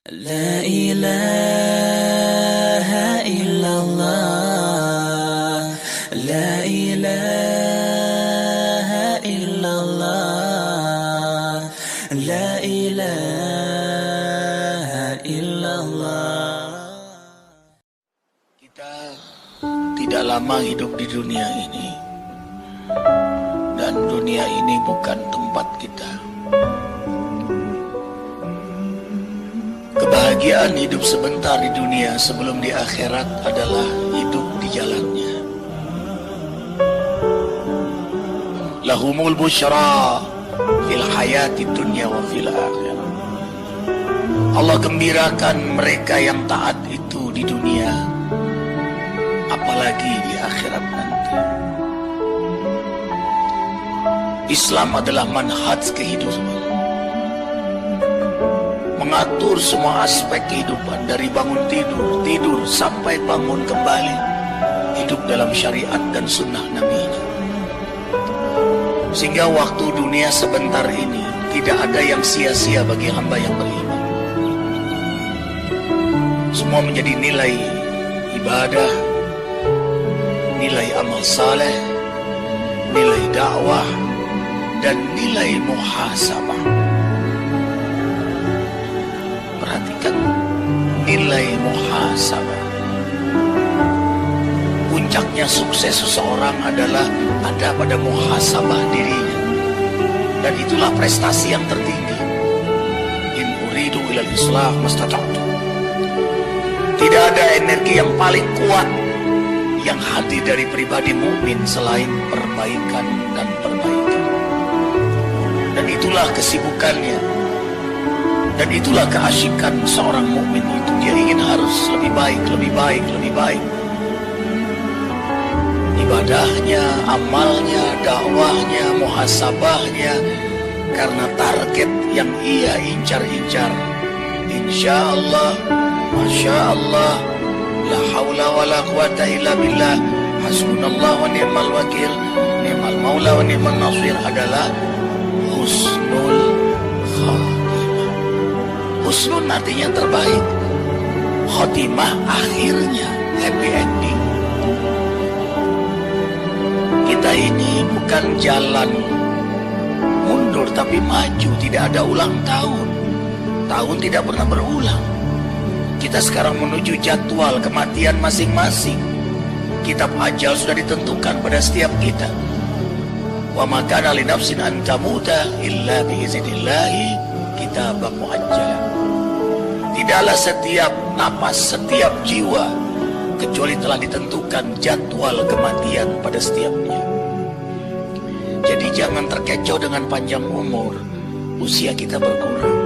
La ilaha illallah. La ilaha illallah. La ilaha illallah. Kita tidak lama hidup di dunia ini, dan dunia ini bukan tempat kita. Kebahagiaan hidup sebentar di dunia sebelum di akhirat adalah hidup di jalannya. Lahumul busyra fil hayati dunya wa fil akhirah. Allah gembirakan mereka yang taat itu di dunia, apalagi di akhirat nanti. Islam adalah manhaj kehidupan, mengatur semua aspek kehidupan dari bangun tidur sampai bangun kembali, hidup dalam syariat dan sunnah Nabi-Nya. Sehingga waktu dunia sebentar ini tidak ada yang sia-sia bagi hamba yang beriman. Semua menjadi nilai ibadah, nilai amal saleh, nilai dakwah, dan nilai muhasabah. Perhatikan nilai muhasabah. Puncaknya sukses seseorang adalah ada pada muhasabah dirinya, dan itulah prestasi yang tertinggi. In uridu ilal islah mastata'tu. Tidak ada energi yang paling kuat yang hadir dari pribadi mukmin selain perbaikan dan perbaikan. Dan itulah kesibukannya. Dan itulah keasyikan seorang mukmin itu. Dia ingin harus lebih baik, lebih baik, lebih baik. Ibadahnya, amalnya, dakwahnya, muhasabahnya, karena target yang ia incar-incar. Insya Allah, Masya Allah, la hawla wa la quwata illa billah, hasbunallah wa ni'mal wakil, ni'mal maula wa ni'mal nasir, adalah husnul khatimah. Husnul artinya terbaik, khotimah akhirnya happy ending. Kita ini bukan jalan mundur tapi maju, tidak ada ulang tahun. Tahun tidak pernah berulang. Kita sekarang menuju jadwal kematian masing-masing. Kitab ajal sudah ditentukan pada setiap kita. Wa ma kana li nafsin an tamuta illa bi iznillahi kitaban muajjalan. Tidaklah setiap napas, setiap jiwa kecuali telah ditentukan jadwal kematian pada setiapnya. Jadi jangan terkecoh dengan panjang umur, usia kita berkurang.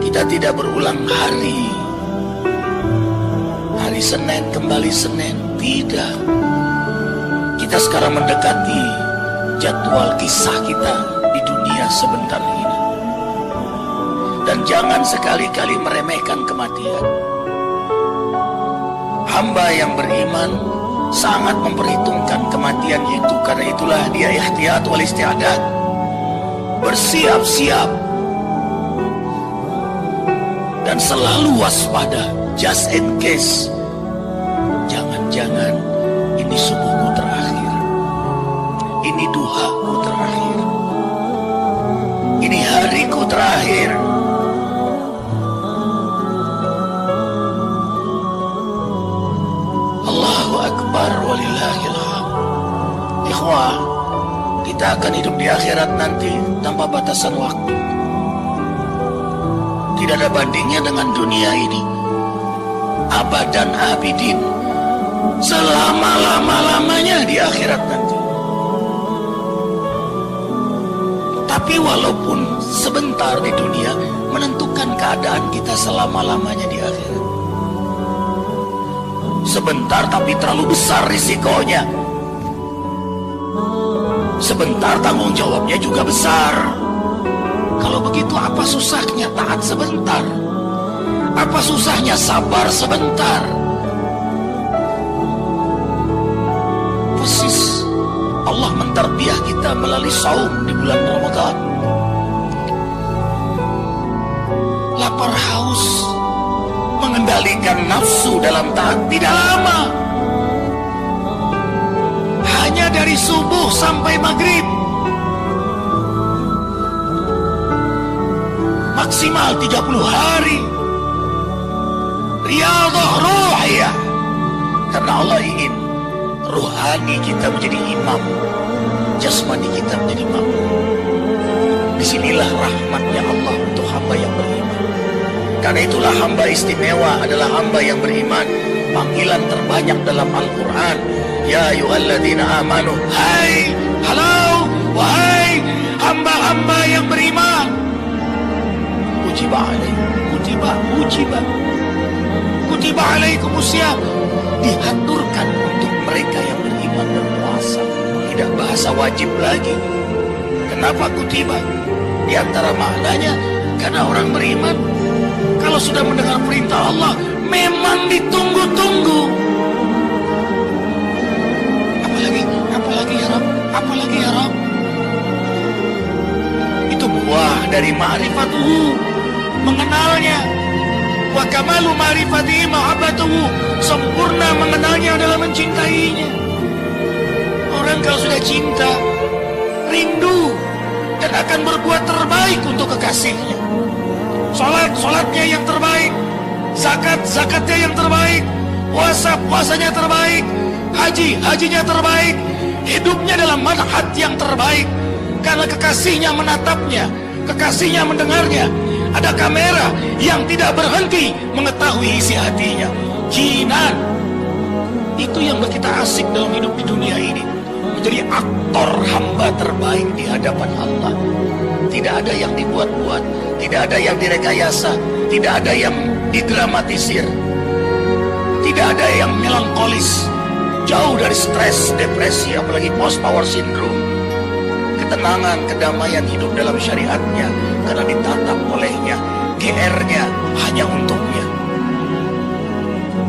Kita tidak berulang hari Senin kembali Senin, tidak. Kita sekarang mendekati jadwal kisah kita di dunia sebentar ini. Dan jangan sekali-kali meremehkan kematian. Hamba yang beriman sangat memperhitungkan kematian itu, karena itulah dia ihtiyat wal isti'adat, bersiap-siap dan selalu waspada, just in case. Jangan-jangan ini subuhku terakhir, ini duhaku terakhir, ini hariku terakhir. Allahu Akbar walillahil hamd. Ikhwah, kita akan hidup di akhirat nanti tanpa batasan waktu. Tidak ada bandingnya dengan dunia ini. Abadan abidin, selama-lama-lamanya di akhirat nanti. Tapi walaupun sebentar di dunia, menentukan keadaan kita selama-lamanya di akhirat. Sebentar tapi terlalu besar risikonya. Sebentar tanggung jawabnya juga besar. Kalau begitu apa susahnya taat sebentar? Apa susahnya sabar sebentar? Persis Allah mentarbiah kita melalui saum di bulan Ramadan. lapar haus, mengendalikan nafsu dalam taat tidak lama. Hanya dari subuh sampai maghrib, maksimal 30 hari. Riyadhah ruhiyah. Karena Allah ingin ruhani kita menjadi imam, jasmani kita menjadi makmum. Disinilah rahmatnya Allah untuk hamba yang beriman. Karena itulah hamba istimewa adalah hamba yang beriman. Panggilan terbanyak dalam Al-Quran, ya ayyuhalladzina amanu, hai, halo, wahai hamba-hamba yang beriman. Kutiba alaikum, kutiba alaikumusiyam, diaturkan untuk mereka yang beriman berpuasa. Tidak bahasa wajib lagi. Kenapa kutiba? Di antara maknanya, karena orang beriman kalau sudah mendengar perintah Allah memang ditunggu-tunggu. Apalagi ya Rabb, apalagi ya Rabb. Itu buah dari ma'rifatuhu, mengenalnya. Wa kamalu ma'rifatihi mahabbatuhu, sempurna mengenalnya adalah mencintainya. Orang kalau sudah cinta, rindu dan akan berbuat terbaik untuk kekasihnya. Sholatnya yang terbaik, zakatnya yang terbaik, puasanya terbaik, hajinya terbaik, hidupnya dalam manhaj yang terbaik. Karena kekasihnya menatapnya, kekasihnya mendengarnya. Ada kamera yang tidak berhenti mengetahui isi hatinya. Jinan, itu yang kita asik dalam hidup di dunia ini, menjadi aktor hamba terbaik di hadapan Allah. Tidak ada yang dibuat-buat, tidak ada yang direkayasa, tidak ada yang didramatisir, tidak ada yang melankolis, jauh dari stres, depresi, apalagi post-power syndrome. Ketenangan, kedamaian hidup dalam syariatnya, karena ditatap olehnya. GR-nya hanya untuknya,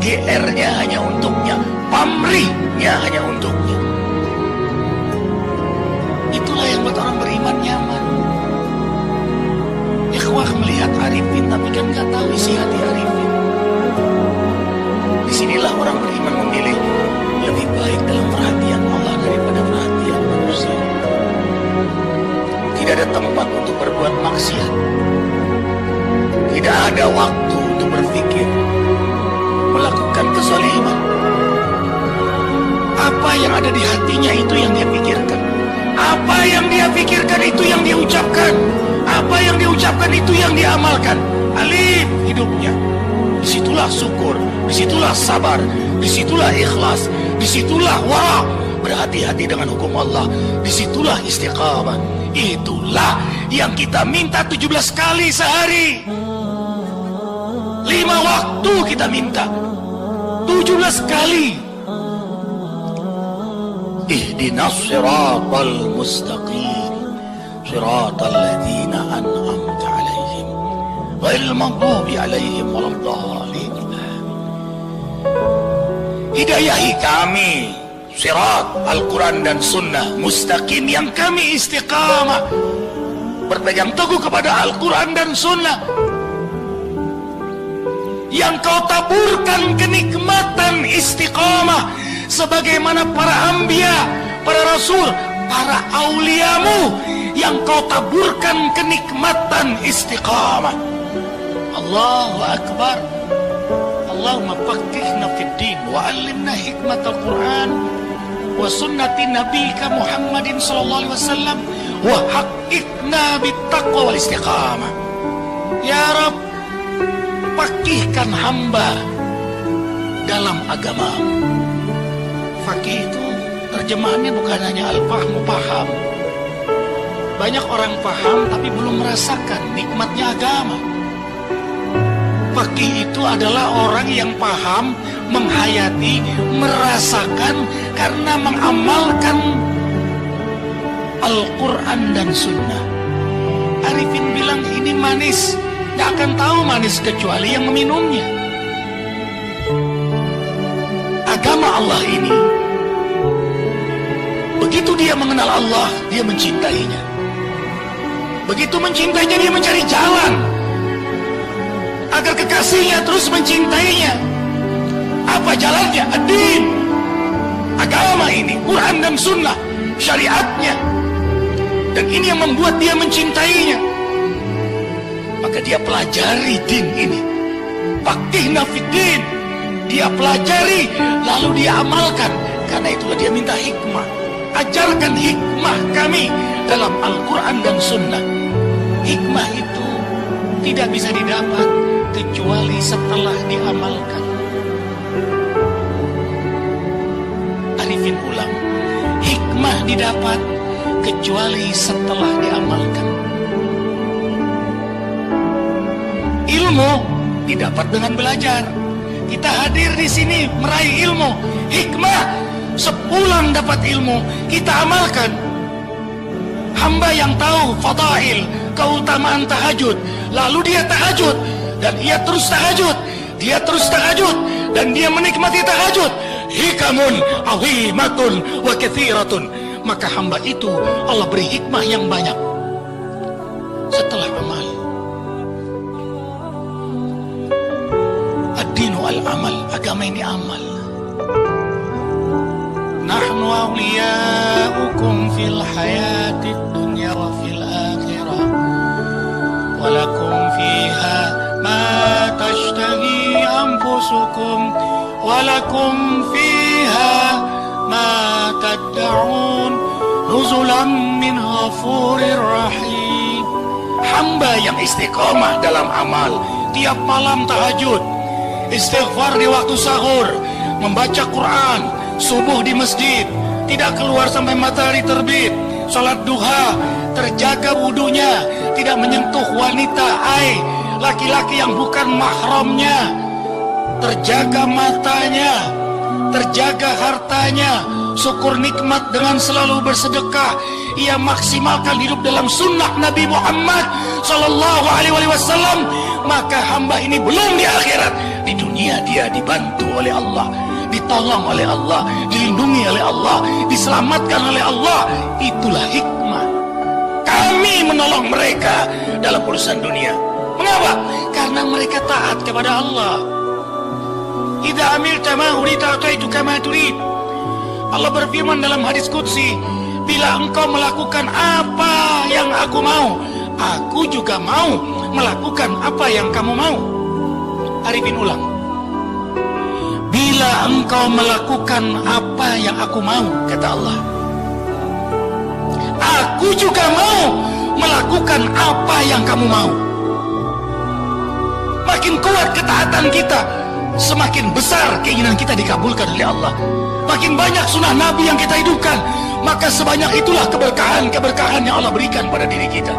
GR-nya hanya untuknya, pamrihnya hanya untuknya. Itulah yang buat orang beriman nyaman. Ikhwah melihat Arifin tapi kan gak tahu isi hati Arifin. Disinilah orang beriman memilih lebih baik dalam perhatian Allah daripada perhatian manusia. Tidak ada tempat untuk berbuat maksiat, tidak ada waktu untuk berpikir melakukan kezaliman. Apa yang ada di hatinya itu yang dia pikirkan, apa yang dia pikirkan itu yang dia ucapkan, apa yang dia ucapkan itu yang dia amalkan. Alif hidupnya. Disitulah syukur, disitulah sabar, disitulah ikhlas, disitulah wara, berhati-hati dengan hukum Allah, disitulah istiqamah. Itulah yang kita minta 17 kali sehari. 5 waktu kita minta 17 kali. Ihdinas siratal mustaqim, siratal ladzina an'amta 'alaihim ghairil maghdubi 'alaihim waladdallin. Hidayahi kami sirat Al-Quran dan Sunnah mustaqim, yang kami istiqamah, berpegang teguh kepada Al-Quran dan Sunnah, yang kau taburkan kenikmatan istiqamah sebagaimana para anbiya, para rasul, para auliamu, yang kau taburkan kenikmatan istiqamah. Allahu Akbar. Allahumma faqihna fid din wa 'allimna hikmatal Quran wa sunnati nabiyika Muhammadin sallallahu alaihi wasallam wa haqqiqna bittaqwa wal istiqamah. Ya Rabb, faqihkan hamba dalam agama. Faqih itu terjemahannya bukan hanya al-fahmu, paham. Banyak orang paham tapi belum merasakan nikmatnya agama. Faqih itu adalah orang yang paham, menghayati, merasakan karena mengamalkan Al-Quran dan Sunnah. Arifin bilang ini manis, gak akan tahu manis kecuali yang meminumnya. Agama Allah ini, begitu dia mengenal Allah, dia mencintainya. Begitu mencintainya, dia mencari jalan agar kekasihnya terus mencintainya. Apa jalannya? Ad-din. Agama ini, Quran dan Sunnah, syariatnya. Dan ini yang membuat dia mencintainya. Maka dia pelajari din ini. Faqihna fid-din. Dia pelajari, lalu dia amalkan. Karena itulah dia minta hikmah. Ajarkan hikmah kami dalam Al-Quran dan Sunnah. Hikmah itu tidak bisa didapat kecuali setelah diamalkan. Arifin ulang, hikmah didapat kecuali setelah diamalkan. Ilmu didapat dengan belajar. Kita hadir di sini meraih ilmu, hikmah. Sepulang dapat ilmu, kita amalkan. Hamba yang tahu fadail, keutamaan tahajud, lalu dia tahajud, dan ia terus tahajud, dan dia menikmati tahajud. Hikamun azimatun wa kathiratun. Maka hamba itu Allah beri hikmah yang banyak setelah amal. Ad-dinu al-amal, agama ini amal. Nahnu awliya'ukum fil hayatid dunya wa fil akhirah, walakum fiha ma tashtahi anfusukum, walakum fiha ma tad'un, nuzulan min ghafurir rahim. Hamba yang istiqomah dalam amal, tiap malam tahajud, istighfar di waktu sahur, membaca Quran, subuh di masjid, tidak keluar sampai matahari terbit, salat duha, terjaga wudunya, tidak menyentuh wanita, laki-laki yang bukan mahramnya, terjaga matanya, terjaga hartanya, syukur nikmat dengan selalu bersedekah. Ia maksimalkan hidup dalam sunnah Nabi Muhammad Sallallahu Alaihi Wasallam. Maka hamba ini belum di akhirat, di dunia dia dibantu oleh Allah, ditolong oleh Allah, dilindungi oleh Allah, diselamatkan oleh Allah. Itulah hikmah. Kami menolong mereka dalam urusan dunia. Mengapa? Karena mereka taat kepada Allah. Idza amilta ma urita ataituka ma turid. Allah berfirman dalam hadis qudsi, bila engkau melakukan apa yang aku mau, aku juga mau melakukan apa yang kamu mau. Arifin ulang. Bila engkau melakukan apa yang aku mau, kata Allah, aku juga mau melakukan apa yang kamu mau. Makin kuat ketaatan kita, semakin besar keinginan kita dikabulkan oleh Allah. Makin banyak sunnah Nabi yang kita hidupkan, maka sebanyak itulah keberkahan yang Allah berikan pada diri kita.